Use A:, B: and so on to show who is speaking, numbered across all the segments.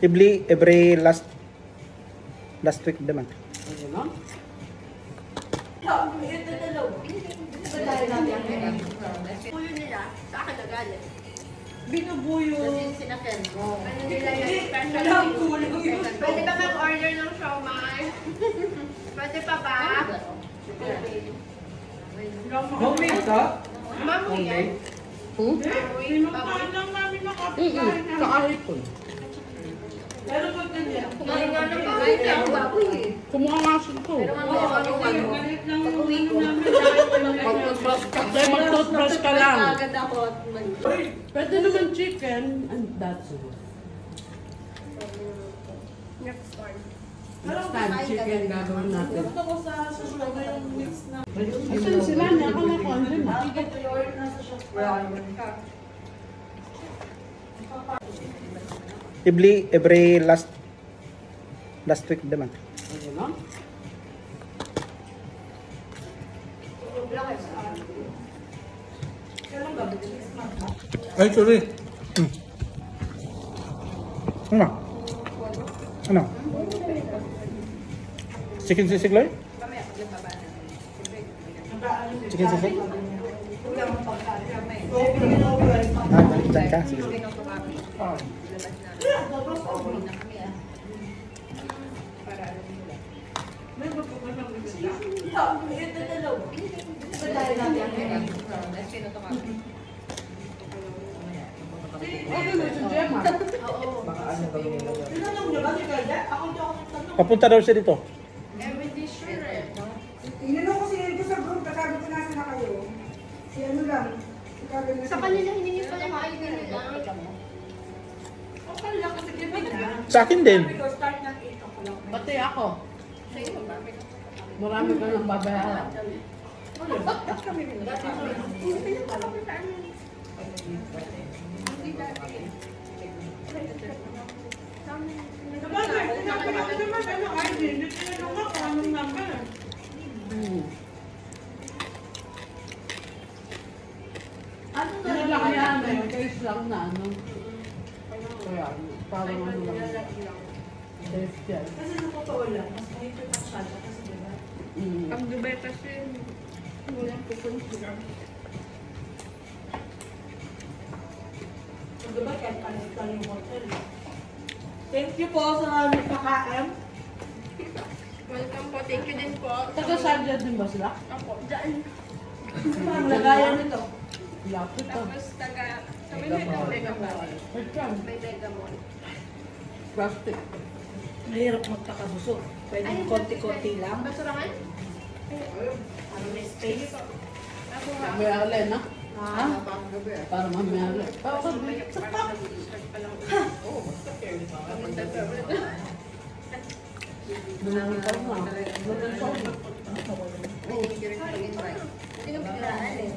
A: every last week of the month.
B: Buyo nila, sa akin nagalit.
C: Binubuyo.
B: Kasi sinakyan mo. Ano nila yung special pwede ba mag-order ng siomai? Pwede pa ba?
C: Homemade ka?
B: Mamoy yan.
C: Pinukain lang namin nakapagkain.
D: Sa kahipon.
C: Pero pag ganyan.
B: Kumain nga ng bahay niya. Ang baboy eh.
D: Kumuha nga siya ito.
B: Pero ang gawa ng ano.
C: Galit lang yung
B: Pag-uwi ko.
D: Mag-toothbrush ka lang.
B: Agad ako at
D: Pwede naman chicken and that's it.
B: next time.
D: Next time, chicken gagawin natin.
C: Gusto ko sa sugar yung mix na.
D: Asan sila niya? Akala ko andun na.
C: Nasa sugar.
A: Every last week of the month.
D: Ayun lang.
A: Ay, sorry. Ano? Ano? Chicken sisig lang? Chicken sisig? Balik dyan ka. Sige. Papunta daw siya dito.
B: Everyday sure eh.
E: Tinanong ko sinili ko sa group, kasabi ko nasa na kayo. Si ano lang, si Kevin na
B: Sa kanila hiningi pa yung ID nila.
C: Okay lang kasi Kevin na.
A: Sa akin din.
E: Start ng 8 o'clock.
D: Pati ako.
B: Sa iyo, marami ka.
D: Marami ka nang babayaran.
E: Ba't kami nila?
C: Sabagay, tinanong ko naman ano ID, hindi tinanong ako anong number.
D: Ano na lang yan? May case lang na ano. Kaya, parang ano lang. Safe yan.
C: Kasi sa totoo lang, mas mahigpit ang sala kasi diba?
B: Ang Dubai kasi walang pupunta.
C: Diba kahit alis lang yung hotel. Thank you po sa nagpakain.
B: Welcome po. Thank you din po.
D: Taga-Sardia din ba sila?
B: Ako, dyan.
C: Ang lagayan nito.
D: Lapit ah.
B: Tapos sa may Mega Mall.
D: Wait lang.
B: May Mega Mall.
D: Plastic.
C: Mahirap magtakabusog. Pwede konti-konti lang.
B: Basurangan?
C: Ano na space?
B: Ako nga.
D: May alin na?
B: Ah, pang gabi.
D: Para mamaya. Tapos Nanangitaw na. Nanangitaw na.
B: Hindi ko piniraan eh.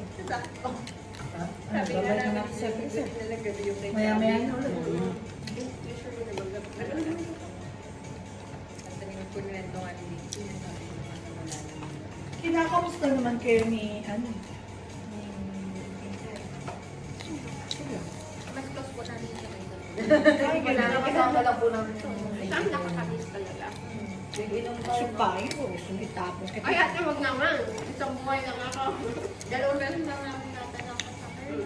B: Sabi nga namin, nilagay yung
C: Maya-maya na ulit. Kinakamusta naman kayo ni ano?
B: Mas close po namin sa kayo.
C: Ay, kasama lang po namin ito.
B: Saan nakakamiss talaga?
C: Supay ko, itapos.
B: Ay, ate, wag naman. Isang buhay lang ako. Dalawang beses lang namin natanong sa kayo.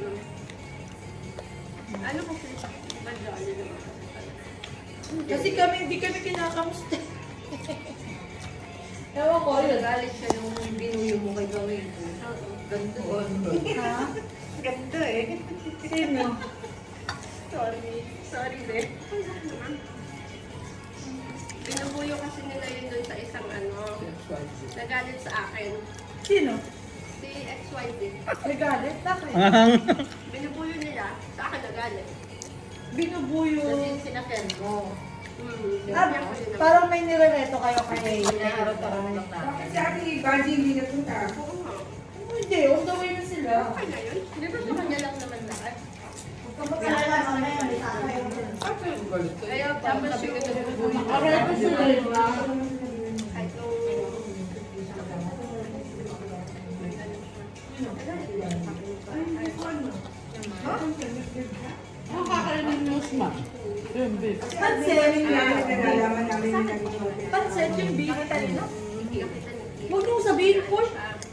B: Ano po please? Madali naman.
C: Kasi kami, hindi kami kinakamusta. Ewan ko, yun.
B: Nagalit siya nung binuyo mo kay Gawin. Ganda.
C: Ha?
B: Ganda eh.
C: Sino?
B: Sorry. Sorry, be. Binubuyo kasi nila yun dun sa isang ano. Nagalit sa akin.
C: Sino?
B: Si XYZ.
C: Nagalit? Bakit?
B: Binubuyo nila. Sa akin nagalit.
C: Binubuyo.
B: Kasi sinakyan mo.
C: Parang may nirereto kayo kay
E: Bakit si Ate Ibaji hindi napunta?
B: Oo nga.
C: Hindi, on the way na sila.
B: Okay na yun. Di ba sa kanya lang naman lahat? Kaya dapat siya binubuyo.
D: Pareho sila yun na.
B: Kahit
D: Ang kakainin news man. Yung beef.
E: Kasi admin namin nalalaman namin yung naging hotel.
C: Pansit yung beef.
B: Hindi nakita ni
C: Huwag niyong sabihin po.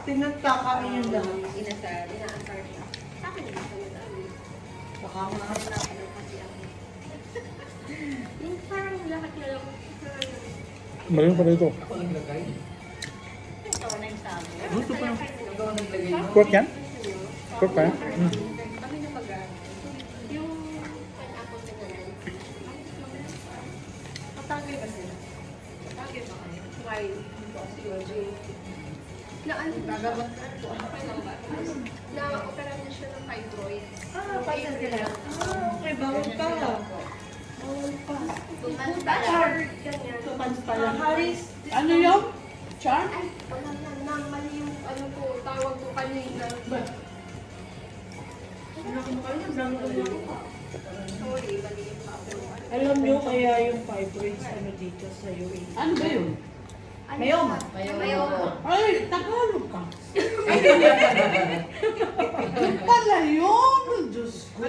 C: Tinagkakain yung lahat.
B: Inaasar siya. Sa akin hindi siya madami.
C: Baka mga
B: Kasi ako. Yung parang lahat na lang.
A: Maling pa dito. Pork yan? Pork pa yan?
B: Kami na pag yung pineapple na ganun. Patagay ba sila? Patagay ba kayo? Why? Na ano gagabat okay lang ba? Na opera na siya ng fibroid.
C: pasal sila. Okay, bawal pa. Bawal pa.
B: 2 months pa lang. Ganyan.
C: 2 months pa lang. Haris,
D: Ano yung? Char?
B: Ay, wala na mali yung ano ko, tawag ko kanina. Sorry, mali yung tawag.
C: alam niyo kaya yung fibroids ano dito sa UAE.
D: Ano ba yun?
C: Mayoma.
B: Mayoma.
D: Ay, Tagalog ka. Yung pala yun. Diyos ko.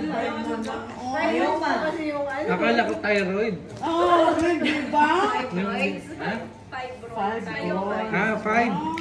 C: Mayoma.
B: Kasi yung ano.
F: Akala ko thyroid.
D: Oh, di ba?
B: Fibroids.
F: Ha?
B: Fibroids.
D: Fibroids.
B: Mayoma.
F: Ah, 5.